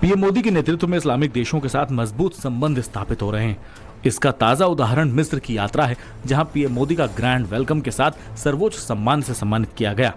PM Modi के नेतृत्व में इस्लामिक देशों के साथ मजबूत संबंध स्थापित हो रहे हैं। इसका ताजा उदाहरण मिस्र की यात्रा है, जहां पीएम मोदी का ग्रैंड वेलकम के साथ सर्वोच्च सम्मान से सम्मानित किया गया।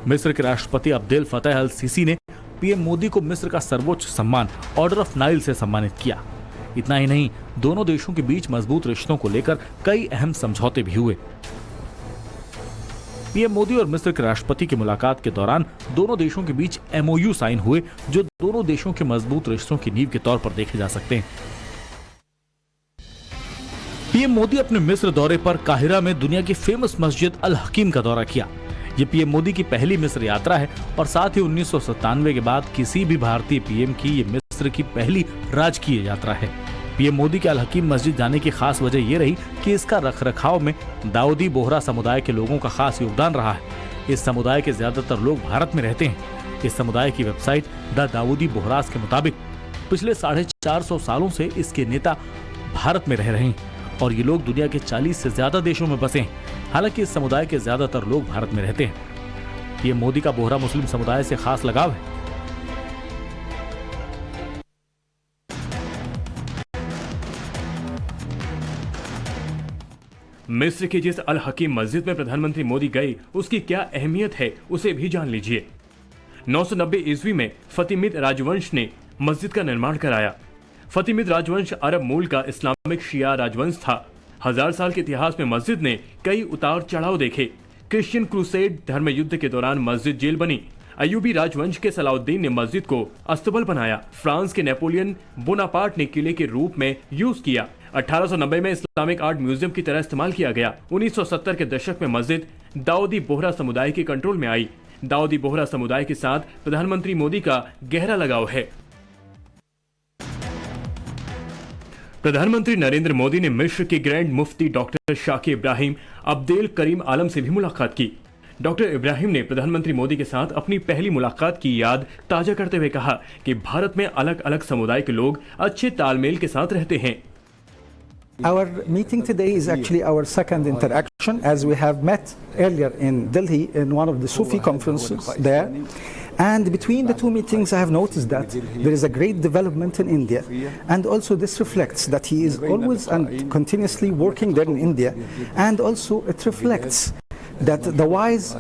मिस्र के राष्ट्रपति अब्देल फतेह अल सीसी ने पीएम मोदी को मिस्र का सर्वोच्च सम्मान ऑर्डर ऑफ नाइल से सम्मानित किया। इतना ही नहीं, दोनों देशों के बीच मजबूत रिश्तों को लेकर कई अहम समझौते भी हुए। पीएम मोदी और मिस्र के राष्ट्रपति की मुलाकात के दौरान दोनों देशों के बीच एमओयू साइन हुए, जो दोनों देशों के मजबूत रिश्तों की नींव के तौर पर देखे जा सकते हैं। पीएम मोदी अपने मिस्र दौरे पर काहिरा में दुनिया की फेमस मस्जिद अल हकीम का दौरा किया। ये पीएम मोदी की पहली मिस्र यात्रा है और साथ ही 1997 के बाद किसी भी भारतीय पीएम की ये मिस्र की पहली राजकीय यात्रा है। पीएम मोदी के अल हकीम मस्जिद जाने की खास वजह यह रही कि इसका रखरखाव में दाऊदी बोहरा समुदाय के लोगों का खास योगदान रहा है। इस समुदाय के ज्यादातर लोग भारत में रहते हैं। इस समुदाय की वेबसाइट द दाऊदी बोहरास के मुताबिक पिछले 450 सालों से इसके नेता भारत में रह रहे हैं और ये लोग दुनिया के 40 से ज्यादा देशों में बसे हैं। हालांकि इस समुदाय के ज्यादातर लोग भारत में रहते हैं। पीएम मोदी का बोहरा मुस्लिम समुदाय से खास लगाव है। मिस्र की जिस अल हकीम मस्जिद में प्रधानमंत्री मोदी गए, उसकी क्या अहमियत है उसे भी जान लीजिए। 990 ईस्वी में फतिमिद राजवंश ने मस्जिद का निर्माण कराया। फतिमिद राजवंश अरब मूल का इस्लामिक शिया राजवंश था। 1000 साल के इतिहास में मस्जिद ने कई उतार चढ़ाव देखे। क्रिश्चियन क्रूसेड धर्म युद्ध के दौरान मस्जिद जेल बनी। अयूबी राजवंश के सलाउद्दीन ने मस्जिद को अस्तबल बनाया। फ्रांस के नेपोलियन बोनापार्ट ने किले के रूप में यूज किया। 1890 में इस्लामिक आर्ट म्यूजियम की तरह इस्तेमाल किया गया। 1970 के दशक में मस्जिद दाऊदी बोहरा समुदाय के कंट्रोल में आई। दाऊदी बोहरा समुदाय के साथ प्रधानमंत्री मोदी का गहरा लगाव है। प्रधानमंत्री नरेंद्र मोदी ने मिस्र के ग्रैंड मुफ्ती डॉक्टर शाकी इब्राहिम अब्देल करीम आलम से भी मुलाकात की। डॉक्टर इब्राहिम ने प्रधानमंत्री मोदी के साथ अपनी पहली मुलाकात की याद ताजा करते हुए कहा कि भारत में अलग अलग समुदाय के लोग अच्छे तालमेल के साथ रहते हैं। Our meeting today is actually our second interaction, as we have met earlier in Delhi in one of the Sufi conferences there. And between the two meetings, I have noticed that there is a great development in India, and also this reflects that he is always and continuously working there in India, and also it reflects that the wise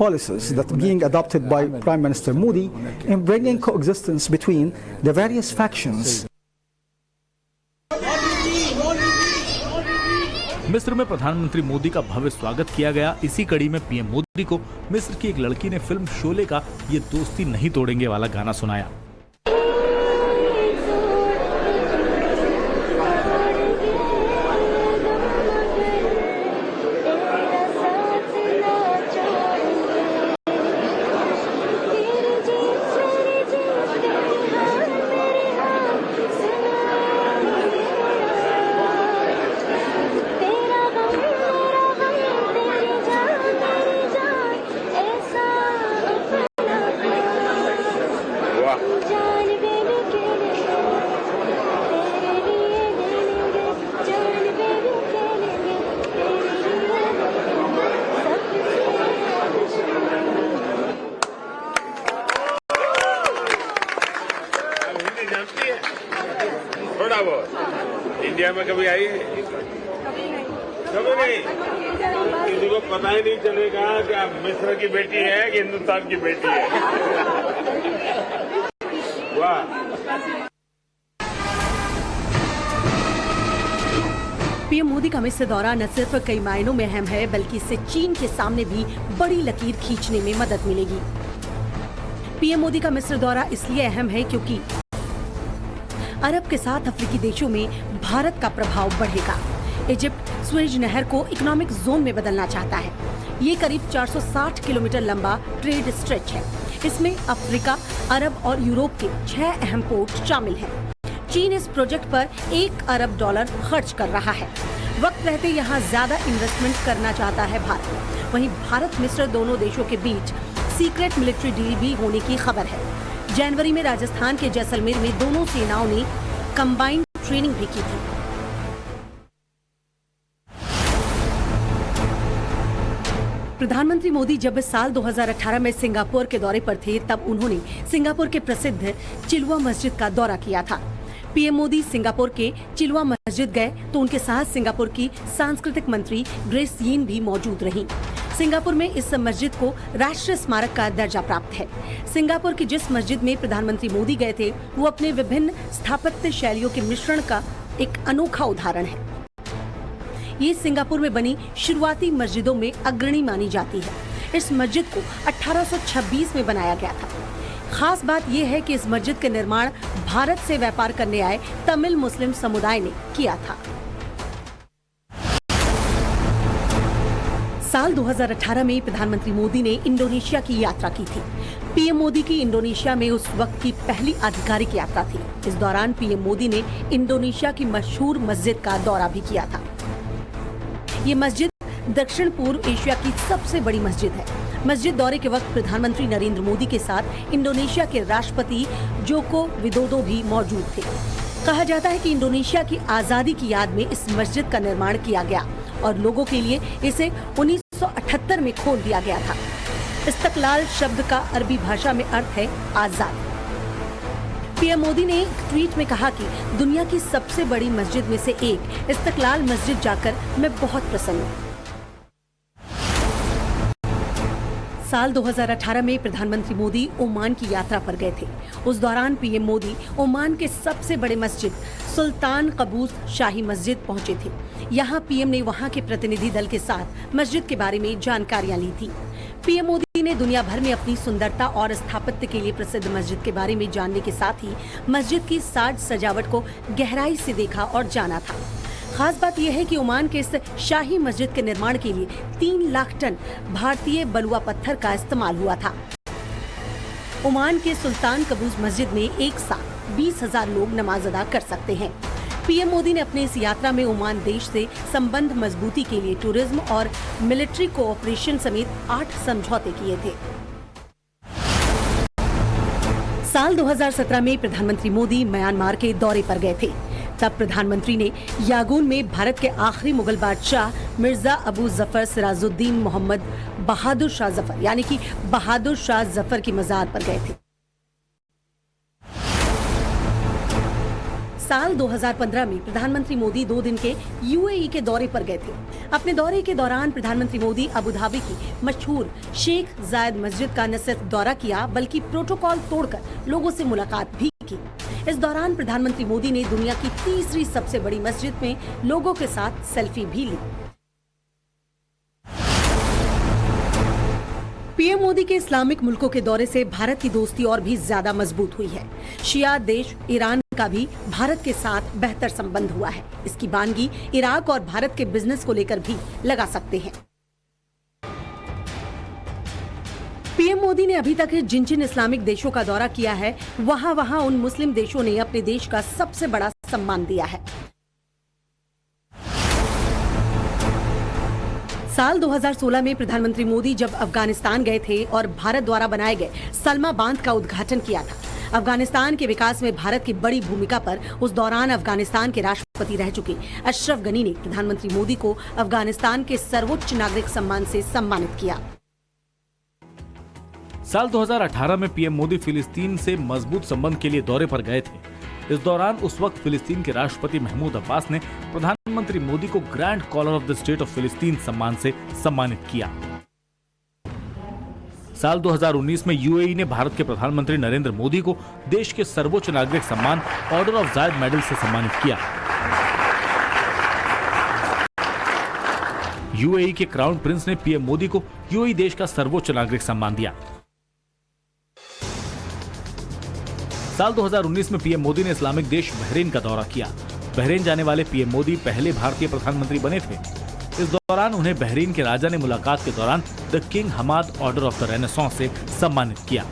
policies that are being adopted by Prime Minister Modi in bringing coexistence between the various factions. मिस्र में प्रधानमंत्री मोदी का भव्य स्वागत किया गया। इसी कड़ी में पीएम मोदी को मिस्र की एक लड़की ने फिल्म शोले का ये दोस्ती नहीं तोड़ेंगे वाला गाना सुनाया। थोड़ा बहुत इंडिया में कभी आई? कभी नहीं। किसी को पता ही नहीं चलेगा कि आप मिस्र की बेटी है कि हिंदुस्तान की बेटी है। वाह। पीएम मोदी का मिस्र दौरा न सिर्फ कई मायनों में अहम है, बल्कि इससे चीन के सामने भी बड़ी लकीर खींचने में मदद मिलेगी। पीएम मोदी का मिस्र दौरा इसलिए अहम है क्योंकि अरब के साथ अफ्रीकी देशों में भारत का प्रभाव बढ़ेगा। इजिप्ट स्वेज नहर को इकोनॉमिक जोन में बदलना चाहता है। ये करीब 460 किलोमीटर लंबा ट्रेड स्ट्रेच है। इसमें अफ्रीका, अरब और यूरोप के 6 अहम पोर्ट शामिल हैं। चीन इस प्रोजेक्ट पर $1 अरब खर्च कर रहा है। वक्त रहते यहाँ ज्यादा इन्वेस्टमेंट करना चाहता है भारत। वहीं भारत मिस्र दोनों देशों के बीच सीक्रेट मिलिट्री डील भी होने की खबर है। जनवरी में राजस्थान के जैसलमेर में दोनों सेनाओं ने कंबाइंड ट्रेनिंग भी की थी। प्रधानमंत्री मोदी जब साल 2018 में सिंगापुर के दौरे पर थे, तब उन्होंने सिंगापुर के प्रसिद्ध चिलुआ मस्जिद का दौरा किया था। पीएम मोदी सिंगापुर के चिलुआ मस्जिद गए तो उनके साथ सिंगापुर की सांस्कृतिक मंत्री ग्रेस यीन भी मौजूद रहीं। सिंगापुर में इस मस्जिद को राष्ट्रीय स्मारक का दर्जा प्राप्त है। सिंगापुर की जिस मस्जिद में प्रधानमंत्री मोदी गए थे, वो अपने विभिन्न स्थापत्य शैलियों के मिश्रण का एक अनोखा उदाहरण है। ये सिंगापुर में बनी शुरुआती मस्जिदों में अग्रणी मानी जाती है। इस मस्जिद को 1826 में बनाया गया था। खास बात यह है कि इस मस्जिद के निर्माण भारत से व्यापार करने आए तमिल मुस्लिम समुदाय ने किया था। साल 2018 में प्रधानमंत्री मोदी ने इंडोनेशिया की यात्रा की थी। पीएम मोदी की इंडोनेशिया में उस वक्त की पहली आधिकारिक यात्रा थी। इस दौरान पीएम मोदी ने इंडोनेशिया की मशहूर मस्जिद का दौरा भी किया था। ये मस्जिद दक्षिण पूर्व एशिया की सबसे बड़ी मस्जिद है। मस्जिद दौरे के वक्त प्रधानमंत्री नरेंद्र मोदी के साथ इंडोनेशिया के राष्ट्रपति जोको विदोदो भी मौजूद थे। कहा जाता है कि इंडोनेशिया की आजादी की याद में इस मस्जिद का निर्माण किया गया और लोगों के लिए इसे 1978 में खोल दिया गया था। इस्तकलाल शब्द का अरबी भाषा में अर्थ है आजाद। पीएम मोदी ने एक ट्वीट में कहा कि दुनिया की सबसे बड़ी मस्जिद में से एक इस्तकलाल मस्जिद जाकर मैं बहुत प्रसन्न हूँ। साल 2018 में प्रधानमंत्री मोदी ओमान की यात्रा पर गए थे। उस दौरान पीएम मोदी ओमान के सबसे बड़े मस्जिद सुल्तान कबूस शाही मस्जिद पहुंचे थे। यहां पीएम ने वहां के प्रतिनिधि दल के साथ मस्जिद के बारे में जानकारियां ली थी। पीएम मोदी ने दुनिया भर में अपनी सुंदरता और स्थापत्य के लिए प्रसिद्ध मस्जिद के बारे में जानने के साथ ही मस्जिद की साज सजावट को गहराई से देखा और जाना था। खास बात यह है कि ओमान के इस शाही मस्जिद के निर्माण के लिए 3 लाख टन भारतीय बलुआ पत्थर का इस्तेमाल हुआ था। ओमान के सुल्तान कबूस मस्जिद में एक साथ 20,000 लोग नमाज अदा कर सकते हैं। पीएम मोदी ने अपने इस यात्रा में ओमान देश से संबंध मजबूती के लिए टूरिज्म और मिलिट्री कोऑपरेशन समेत 8 समझौते किए थे। साल 2017 में प्रधानमंत्री मोदी म्यांमार के दौरे पर गए थे। तब प्रधानमंत्री ने यागून में भारत के आखिरी मुगल बादशाह मिर्जा अबू जफर सिराजुद्दीन मोहम्मद बहादुर शाह जफर यानी कि बहादुर शाह जफर की मजार पर गए थे। साल 2015 में प्रधानमंत्री मोदी 2 दिन के यूएई के दौरे पर गए थे। अपने दौरे के दौरान प्रधानमंत्री मोदी अबू धाबी की मशहूर शेख जायद मस्जिद का न सिर्फ दौरा किया बल्कि प्रोटोकॉल तोड़कर लोगों से मुलाकात भी की। इस दौरान प्रधानमंत्री मोदी ने दुनिया की तीसरी सबसे बड़ी मस्जिद में लोगों के साथ सेल्फी भी ली। पीएम मोदी के इस्लामिक मुल्कों के दौरे से भारत की दोस्ती और भी ज्यादा मजबूत हुई है। शिया देश ईरान का भी भारत के साथ बेहतर संबंध हुआ है। इसकी बानगी इराक और भारत के बिजनेस को लेकर भी लगा सकते हैं। पीएम मोदी ने अभी तक जिन इस्लामिक देशों का दौरा किया है, वहां उन मुस्लिम देशों ने अपने देश का सबसे बड़ा सम्मान दिया है। साल 2016 में प्रधानमंत्री मोदी जब अफगानिस्तान गए थे और भारत द्वारा बनाए गए सलमा बांध का उद्घाटन किया था। अफगानिस्तान के विकास में भारत की बड़ी भूमिका पर उस दौरान अफगानिस्तान के राष्ट्रपति रह चुके अशरफ गनी ने प्रधानमंत्री मोदी को अफगानिस्तान के सर्वोच्च नागरिक सम्मान से सम्मानित किया। साल 2018 में पीएम मोदी फिलिस्तीन से मजबूत संबंध के लिए दौरे पर गए थे। इस दौरान उस वक्त फिलिस्तीन के राष्ट्रपति महमूद अब्बास ने प्रधानमंत्री मोदी को grand collar of the state of फिलिस्तीन सम्मान से सम्मानित किया। साल 2019 में यूएई ने भारत के प्रधानमंत्री नरेंद्र मोदी को देश के सर्वोच्च नागरिक सम्मान ऑर्डर ऑफ जायद मेडल से सम्मानित किया। यूएई के क्राउन प्रिंस ने पीएम मोदी को यूएई देश का सर्वोच्च नागरिक सम्मान दिया। साल 2019 में पीएम मोदी ने इस्लामिक देश बहरीन का दौरा किया। बहरीन जाने वाले पीएम मोदी पहले भारतीय प्रधानमंत्री बने थे। इस दौरान उन्हें बहरीन के राजा ने मुलाकात के दौरान the king Hamad order of the renaissance से सम्मानित किया।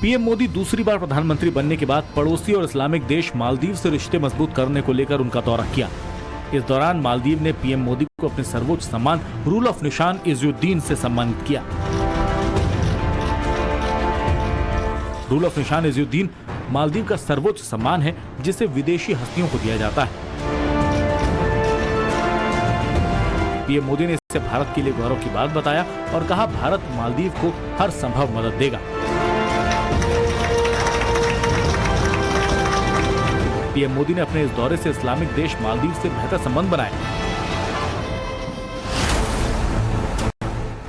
पीएम मोदी दूसरी बार प्रधानमंत्री बनने के बाद पड़ोसी और इस्लामिक देश मालदीव से रिश्ते मजबूत करने को लेकर उनका दौरा किया। इस दौरान मालदीव ने पीएम मोदी को अपने सर्वोच्च सम्मान रूल ऑफ निशान इज़्ज़ुद्दीन से सम्मानित किया। रूल ऑफ निशान इज़्ज़ुद्दीन मालदीव का सर्वोच्च सम्मान है जिसे विदेशी हस्तियों को दिया जाता है। पीएम मोदी ने इसे भारत के लिए गौरव की बात बताया और कहा भारत मालदीव को हर संभव मदद देगा। पीएम मोदी ने अपने इस दौरे से इस्लामिक देश मालदीव से बेहतर संबंध बनाए।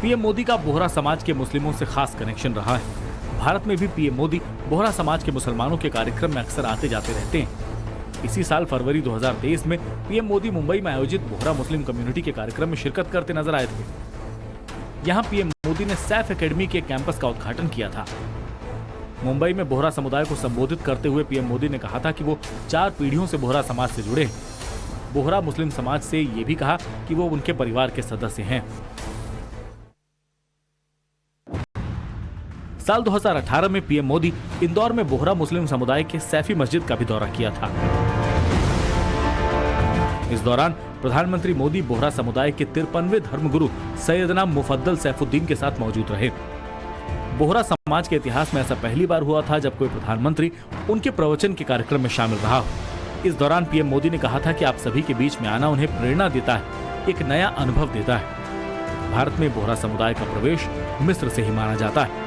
पीएम मोदी का बोहरा समाज के मुस्लिमों से खास कनेक्शन रहा है। भारत में भी पीएम मोदी बोहरा समाज के मुसलमानों के कार्यक्रम में अक्सर आते जाते रहते हैं। इसी साल फरवरी 2023 में पीएम मोदी मुंबई में आयोजित बोहरा मुस्लिम कम्युनिटी के कार्यक्रम में शिरकत करते नजर आए थे। यहाँ पीएम मोदी ने सैफ एकेडमी के कैंपस का उद्घाटन किया था। मुंबई में बोहरा समुदाय को संबोधित करते हुए पीएम मोदी ने कहा था कि वो 4 पीढ़ियों से बोहरा समाज से जुड़े हैं। बोहरा मुस्लिम समाज से ये भी कहा कि वो उनके परिवार के सदस्य हैं। साल 2018 में पीएम मोदी इंदौर में बोहरा मुस्लिम समुदाय के सैफी मस्जिद का भी दौरा किया था। इस दौरान प्रधानमंत्री मोदी बोहरा समुदाय के 53वें धर्मगुरु सैयदना मुफद्दल सैफुद्दीन के साथ मौजूद रहे। बोहरा समाज के इतिहास में ऐसा पहली बार हुआ था जब कोई प्रधानमंत्री उनके प्रवचन के कार्यक्रम में शामिल रहा। इस दौरान पीएम मोदी ने कहा था कि आप सभी के बीच में आना उन्हें प्रेरणा देता है, एक नया अनुभव देता है। भारत में बोहरा समुदाय का प्रवेश मिस्र से ही माना जाता है।